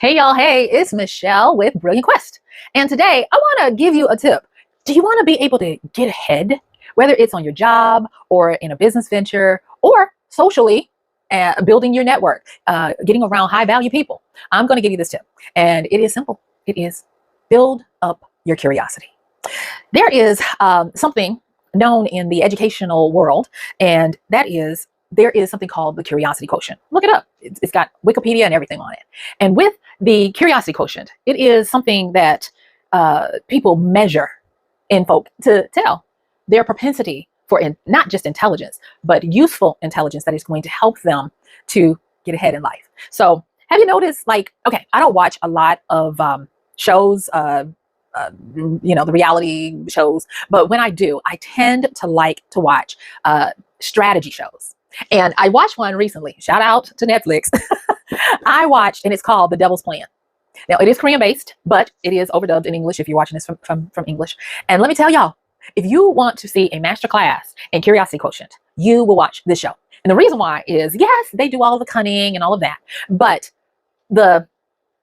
Hey y'all, hey, it's Michelle with Brilliant Quest. And today I want to give you a tip. Do you want to be able to get ahead, whether it's on your job or in a business venture or socially, building your network, getting around high value people? I'm going to give you this tip. And it is simple. It is build up your curiosity. There is something known in the educational world, and that is there is something called the curiosity quotient. Look it up. It's got Wikipedia and everything on it. And with the curiosity quotient, it is something that people measure in folk to tell their propensity for not just intelligence, but useful intelligence that is going to help them to get ahead in life. So have you noticed, like, okay, I don't watch a lot of shows, the reality shows, but when I do, I tend to like to watch strategy shows. And I watched one recently. Shout out to Netflix. I watched, and it's called The Devil's Plan. Now, it is Korean based, but it is overdubbed in English if you're watching this from English. And let me tell y'all, if you want to see a master class in curiosity quotient, you will watch this show. And the reason why is, yes, they do all of the cunning and all of that, but the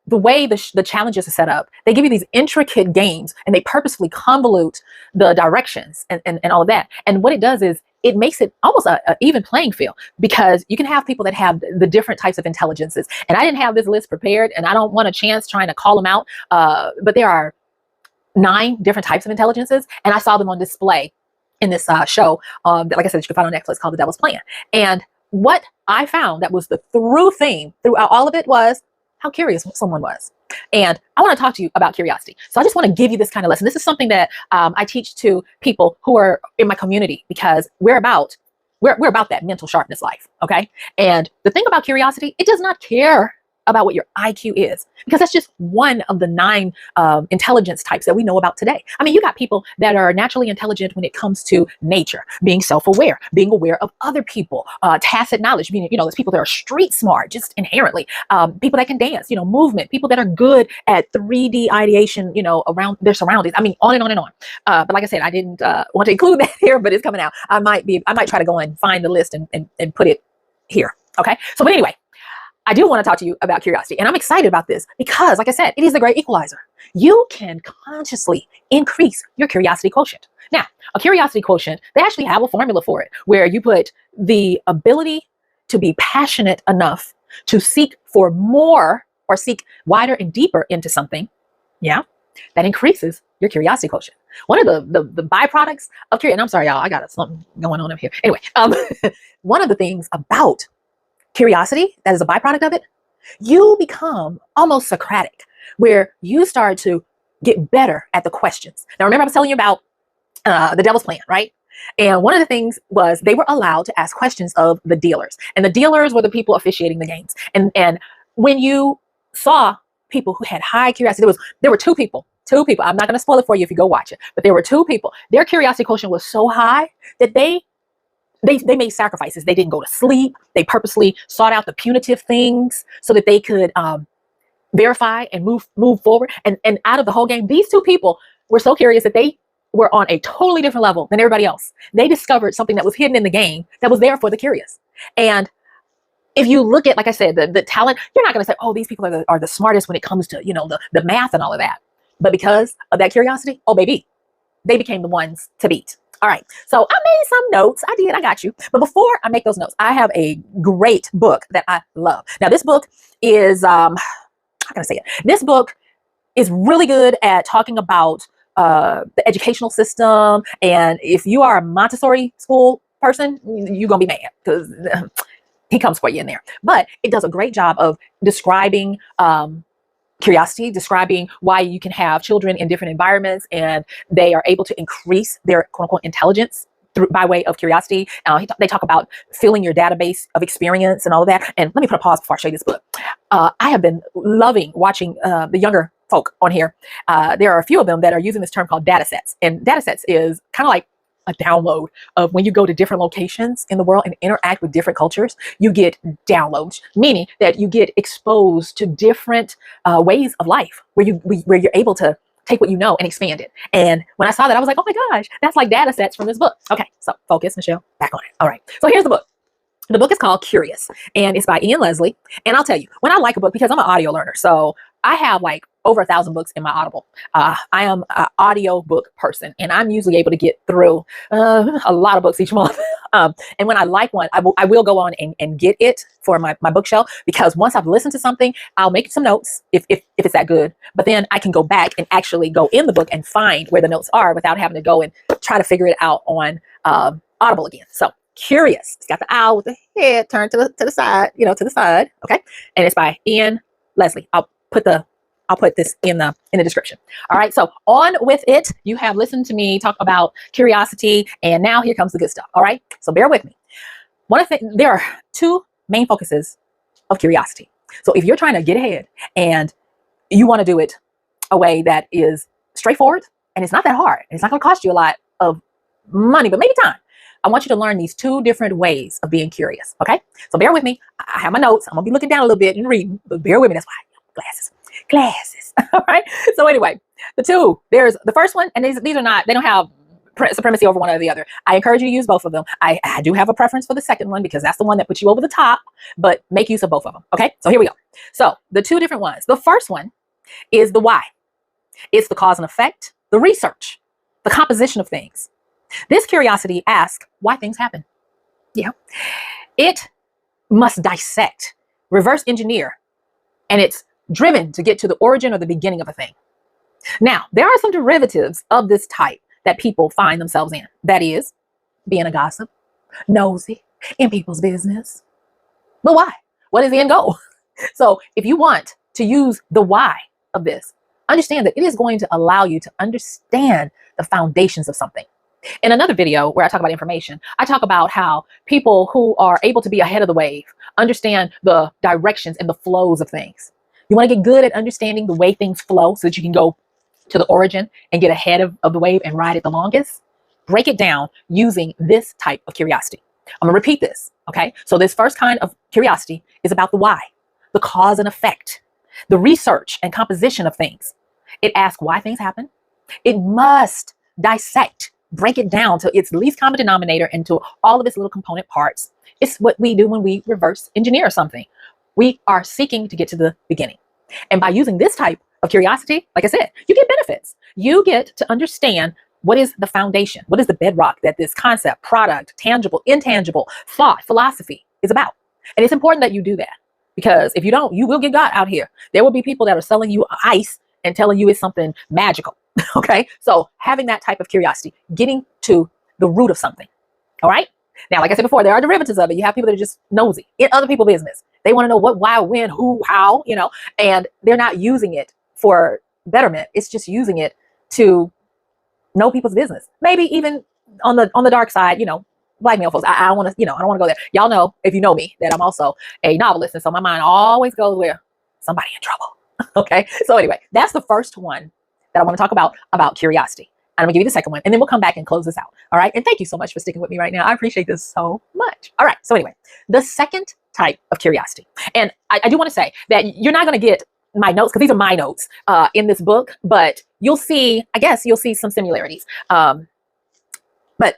way the challenges are set up, they give you these intricate games and they purposefully convolute the directions and all of that. And what it does is it makes it almost a even playing field, because you can have people that have the different types of intelligences. And I didn't have this list prepared, and I don't want a chance trying to call them out. But there are 9 different types of intelligences, and I saw them on display in this show that, like I said, you can find on Netflix, called The Devil's Plan. And what I found that was the through theme throughout all of it was how curious someone was. And I want to talk to you about curiosity. So I just want to give you this kind of lesson. This is something that I teach to people who are in my community, because we're about that mental sharpness life. Okay. And the thing about curiosity, it does not care about what your IQ is, because that's just one of the 9 intelligence types that we know about today. I mean, you got people that are naturally intelligent when it comes to nature, being self-aware, being aware of other people, tacit knowledge, meaning, there's people that are street smart, just inherently, people that can dance, movement, people that are good at 3D ideation, around their surroundings. I mean, on and on and on. But like I said, I didn't want to include that here, but it's coming out. I might try to go and find the list and put it here. Okay. So, but anyway, I do want to talk to you about curiosity, and I'm excited about this because, like I said, it is the great equalizer. You can consciously increase your curiosity quotient. Now, a curiosity quotient, they actually have a formula for it, where you put the ability to be passionate enough to seek for more or seek wider and deeper into something. Yeah, that increases your curiosity quotient. One of the byproducts of curiosity, and I'm sorry, y'all, I got something going on up here. Anyway, one of the things about curiosity that is a byproduct of it, you become almost Socratic, where you start to get better at the questions. Now, remember I was telling you about the Devil's Plan, right? And one of the things was they were allowed to ask questions of the dealers, and the dealers were the people officiating the games. And when you saw people who had high curiosity, there were two people. I'm not going to spoil it for you if you go watch it, but there were 2 people. Their curiosity quotient was so high that they made sacrifices. They didn't go to sleep. They purposely sought out the punitive things so that they could verify and move forward. And out of the whole game, these 2 people were so curious that they were on a totally different level than everybody else. They discovered something that was hidden in the game that was there for the curious. And if you look at, like I said, the talent, you're not going to say, oh, these people are the smartest when it comes to, the math and all of that. But because of that curiosity, oh, baby, they became the ones to beat. All right, so I made some notes. I got you. But before I make those notes, I have a great book that I love. Now, this book is, how can I say it? This book is really good at talking about the educational system. And if you are a Montessori school person, you're going to be mad because he comes for you in there. But it does a great job of describing curiosity, describing why you can have children in different environments and they are able to increase their quote unquote intelligence by way of curiosity. They talk about filling your database of experience and all of that. And let me put a pause before I show you this book. I have been loving watching the younger folk on here. There are a few of them that are using this term called data sets. And data sets is kind of like a download of when you go to different locations in the world and interact with different cultures, you get downloads, meaning that you get exposed to different ways of life where you're able to take what you know and expand it. And when I saw that, I was like, oh my gosh, that's like data sets from this book. Okay, so focus, Michelle, back on it. All right, so here's the book. The book is called Curious, and it's by Ian Leslie. And I'll tell you, when I like a book, because I'm an audio learner, so I have like over 1,000 books in my Audible. I am an audio book person, and I'm usually able to get through a lot of books each month. And when I like one, I will go on and get it for my bookshelf, because once I've listened to something, I'll make some notes if it's that good. But then I can go back and actually go in the book and find where the notes are without having to go and try to figure it out on Audible again. So Curious. It's got the owl with the head turned to the side, to the side. Okay. And it's by Ian Leslie. I'll put this in the description. All right. So on with it. You have listened to me talk about curiosity, and now here comes the good stuff. All right. So bear with me. There are two main focuses of curiosity. So if you're trying to get ahead and you want to do it a way that is straightforward, and it's not that hard, and it's not going to cost you a lot of money, but maybe time, I want you to learn these two different ways of being curious. Okay. So bear with me. I have my notes. I'm going to be looking down a little bit and reading, but bear with me. That's why glasses. All right. So anyway, there's the first one, and these are not, they don't have supremacy over one or the other. I encourage you to use both of them. I do have a preference for the second one because that's the one that puts you over the top, but make use of both of them. Okay. So here we go. So the two different ones. The first one is the why. It's the cause and effect, the research, the composition of things. This curiosity asks why things happen. Yeah. It must dissect, reverse engineer, and it's driven to get to the origin or the beginning of a thing. Now, there are some derivatives of this type that people find themselves in. That is, being a gossip, nosy, in people's business. But why? What is the end goal? So if you want to use the why of this, understand that it is going to allow you to understand the foundations of something. In another video where I talk about information, I talk about how people who are able to be ahead of the wave understand the directions and the flows of things. You want to get good at understanding the way things flow so that you can go to the origin and get ahead of the wave and ride it the longest? Break it down using this type of curiosity. I'm going to repeat this. Okay. So this first kind of curiosity is about the why, the cause and effect, the research and composition of things. It asks why things happen. It must dissect, break it down to its least common denominator into all of its little component parts. It's what we do when we reverse engineer something. We are seeking to get to the beginning. And by using this type of curiosity, like I said, you get benefits. You get to understand what is the foundation, what is the bedrock that this concept, product, tangible, intangible, thought, philosophy is about. And it's important that you do that, because if you don't, you will get got out here. There will be people that are selling you ice and telling you it's something magical. Okay. So having that type of curiosity, getting to the root of something. All right. Now, like I said before, there are derivatives of it. You have people that are just nosy in other people's business. They want to know what, why, when, who, how, and they're not using it for betterment. It's just using it to know people's business. Maybe even on the dark side, blackmail folks. I don't want to, I don't want to go there. Y'all know, if you know me, that I'm also a novelist. And so my mind always goes where somebody in trouble. Okay. So anyway, that's the first one that I want to talk about curiosity. And I'm gonna give you the second one, and then we'll come back and close this out. All right. And thank you so much for sticking with me right now. I appreciate this so much. All right. So anyway, the second type of curiosity. And I do want to say that you're not going to get my notes, because these are my notes in this book, but you'll see some similarities. But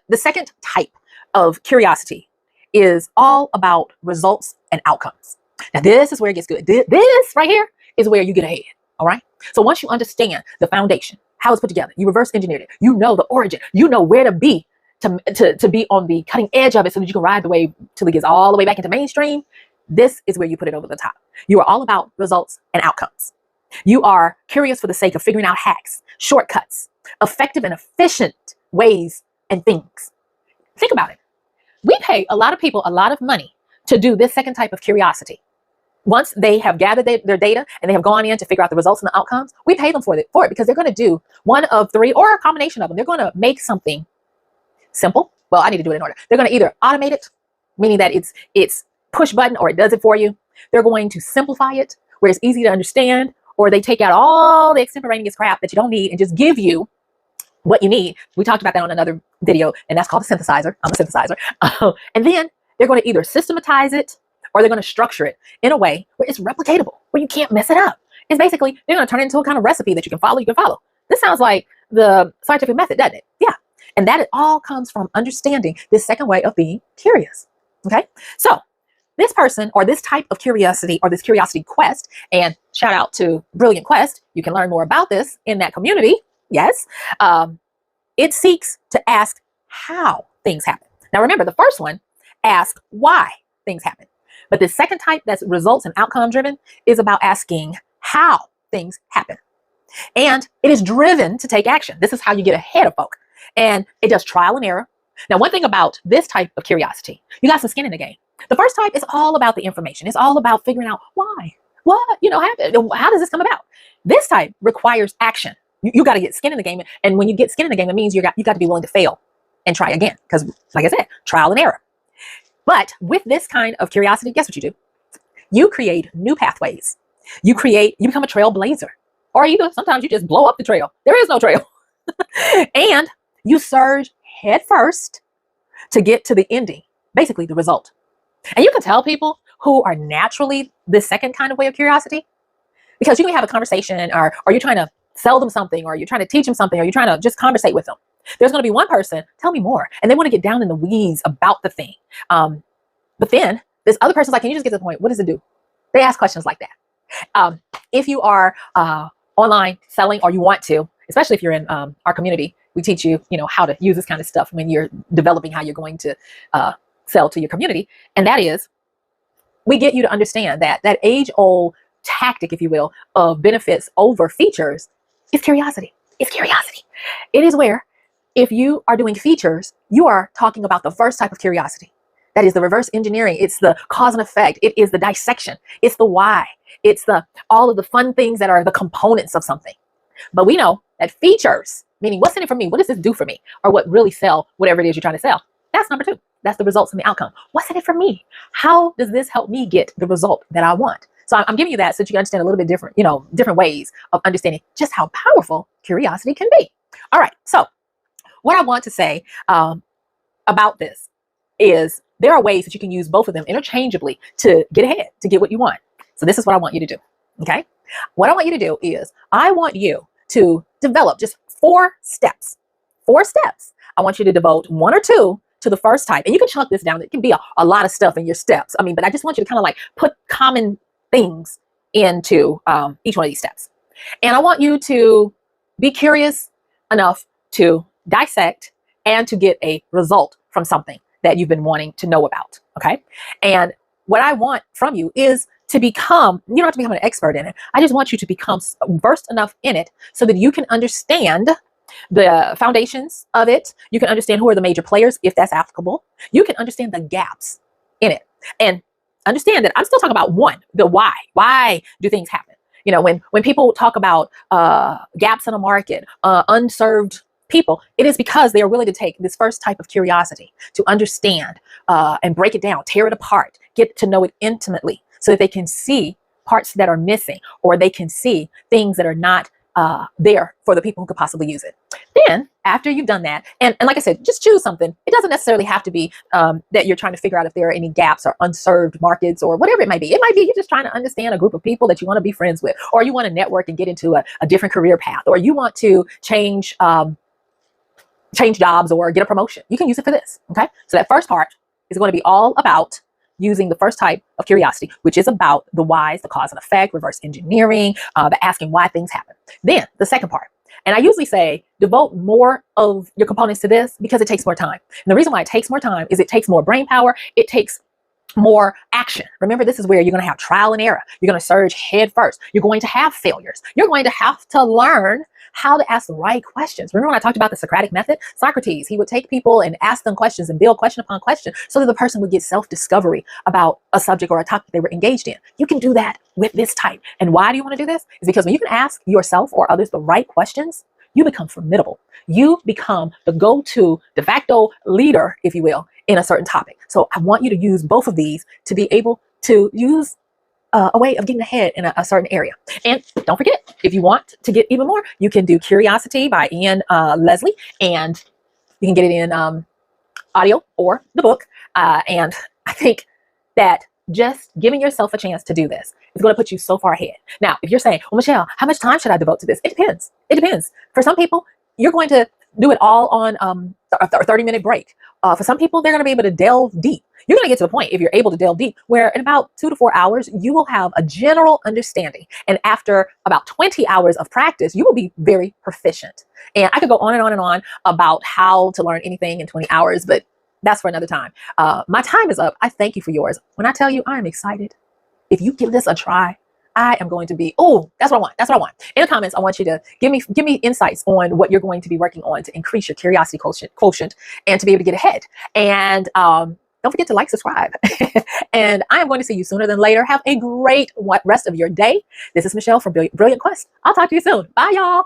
the second type of curiosity is all about results and outcomes. Now, this is where it gets good. This right here is where you get ahead. All right. So once you understand the foundation, how it's put together, you reverse engineered it, you know the origin, you know where to be to be on the cutting edge of it so that you can ride the wave till it gets all the way back into mainstream. This is where you put it over the top. You are all about results and outcomes. You are curious for the sake of figuring out hacks, shortcuts, effective and efficient ways and things. Think about it. We pay a lot of people a lot of money to do this second type of curiosity. Once they have gathered their data and they have gone in to figure out the results and the outcomes, we pay them for it because they're going to do one of three or a combination of them. They're going to make something simple. Well, I need to do it in order. They're going to either automate it, meaning that it's push button or it does it for you. They're going to simplify it where it's easy to understand, or they take out all the extemporaneous crap that you don't need and just give you what you need. We talked about that on another video, and that's called a synthesizer. I'm a synthesizer. And then they're going to either systematize it or they're going to structure it in a way where it's replicatable, where you can't mess it up. It's basically, they're going to turn it into a kind of recipe that you can follow. This sounds like the scientific method, doesn't it? Yeah. And that it all comes from understanding this second way of being curious. Okay. So this person or this type of curiosity or this curiosity quest, and shout out to Brilliant Quest, you can learn more about this in that community. Yes. It seeks to ask how things happen. Now remember, the first one asks why things happen. But the second type, that's results and outcome driven, is about asking how things happen. And it is driven to take action. This is how you get ahead of folk. And it does trial and error. Now, one thing about this type of curiosity, you got some skin in the game. The first type is all about the information. It's all about figuring out why, what, happened. How does this come about? This type requires action. You got to get skin in the game. And when you get skin in the game, it means you got to be willing to fail and try again. Because like I said, trial and error. But with this kind of curiosity, guess what you do? You create new pathways. You become a trailblazer. Or sometimes you just blow up the trail. There is no trail. And you surge head first to get to the ending, basically the result. And you can tell people who are naturally the second kind of way of curiosity, because you can have a conversation, or you're trying to sell them something, or you're trying to teach them something, or you're trying to just conversate with them. There's going to be one person, tell me more, and they want to get down in the weeds about the thing. But then this other person's like, can you just get to the point? What does it do? They ask questions like that. If you are online selling, or you want to, especially if you're in our community, we teach you, how to use this kind of stuff when you're developing how you're going to sell to your community. And that is, we get you to understand that age-old tactic, if you will, of benefits over features is curiosity. It's curiosity. It is where, if you are doing features, you are talking about the first type of curiosity. That is the reverse engineering. It's the cause and effect. It is the dissection. It's the why. It's all of the fun things that are the components of something. But we know that features, meaning what's in it for me? What does this do for me? Or what really sell whatever it is you're trying to sell? That's number 2. That's the results and the outcome. What's in it for me? How does this help me get the result that I want? So I'm giving you that so that you can understand a little bit different, different ways of understanding just how powerful curiosity can be. All right. So what I want to say about this is there are ways that you can use both of them interchangeably to get ahead, to get what you want. So this is what I want you to do. Okay. What I want you to do is I want you to develop just 4 steps. 4 steps. I want you to devote 1 or 2 to the first type. And you can chunk this down. It can be a lot of stuff in your steps. But I just want you to kind of like put common things into each one of these steps. And I want you to be curious enough to dissect and to get a result from something that you've been wanting to know about. Okay. And what I want from you is to become, you don't have to become an expert in it. I just want you to become versed enough in it so that you can understand the foundations of it. You can understand who are the major players, if that's applicable. You can understand the gaps in it, and understand that I'm still talking about the why. Why do things happen? When people talk about gaps in a market, unserved people, it is because they are willing to take this first type of curiosity to understand and break it down, tear it apart, get to know it intimately, so that they can see parts that are missing, or they can see things that are not there for the people who could possibly use it. Then after you've done that, and like I said, just choose something. It doesn't necessarily have to be that you're trying to figure out if there are any gaps or unserved markets or whatever it might be. It might be you're just trying to understand a group of people that you want to be friends with, or you want to network and get into a different career path, or you want to change jobs or get a promotion. You can use it for this. Okay. So that first part is going to be all about using the first type of curiosity, which is about the whys, the cause and effect, reverse engineering, the asking why things happen. Then the second part, and I usually say devote more of your components to this because it takes more time. And the reason why it takes more time is it takes more brain power. It takes more action. Remember, this is where you're going to have trial and error. You're going to surge head first. You're going to have failures. You're going to have to learn how to ask the right questions. Remember when I talked about the Socratic method? Socrates, he would take people and ask them questions and build question upon question so that the person would get self-discovery about a subject or a topic they were engaged in. You can do that with this type. And why do you want to do this? Is because when you can ask yourself or others the right questions, you become formidable. You become the go-to de facto leader, if you will, in a certain topic. So I want you to use both of these to be able to use a way of getting ahead in a certain area. And don't forget, if you want to get even more, you can do Curiosity by Ian Leslie, and you can get it in audio or the book. And I think that just giving yourself a chance to do this is going to put you so far ahead. Now, if you're saying, well, Michelle, how much time should I devote to this? It depends. It depends. For some people, you're going to do it all on a 30-minute break. For some people, they're going to be able to delve deep. You're going to get to the point, if you're able to delve deep, where in about 2 to 4 hours, you will have a general understanding. And after about 20 hours of practice, you will be very proficient. And I could go on and on and on about how to learn anything in 20 hours, but that's for another time. My time is up. I thank you for yours. When I tell you I am excited, if you give this a try, I am going to be, oh, that's what I want. That's what I want. In the comments, I want you to give me insights on what you're going to be working on to increase your curiosity quotient and to be able to get ahead. And don't forget to like, subscribe. And I am going to see you sooner than later. Have a great rest of your day. This is Michelle from Brilliant Quest. I'll talk to you soon. Bye, y'all.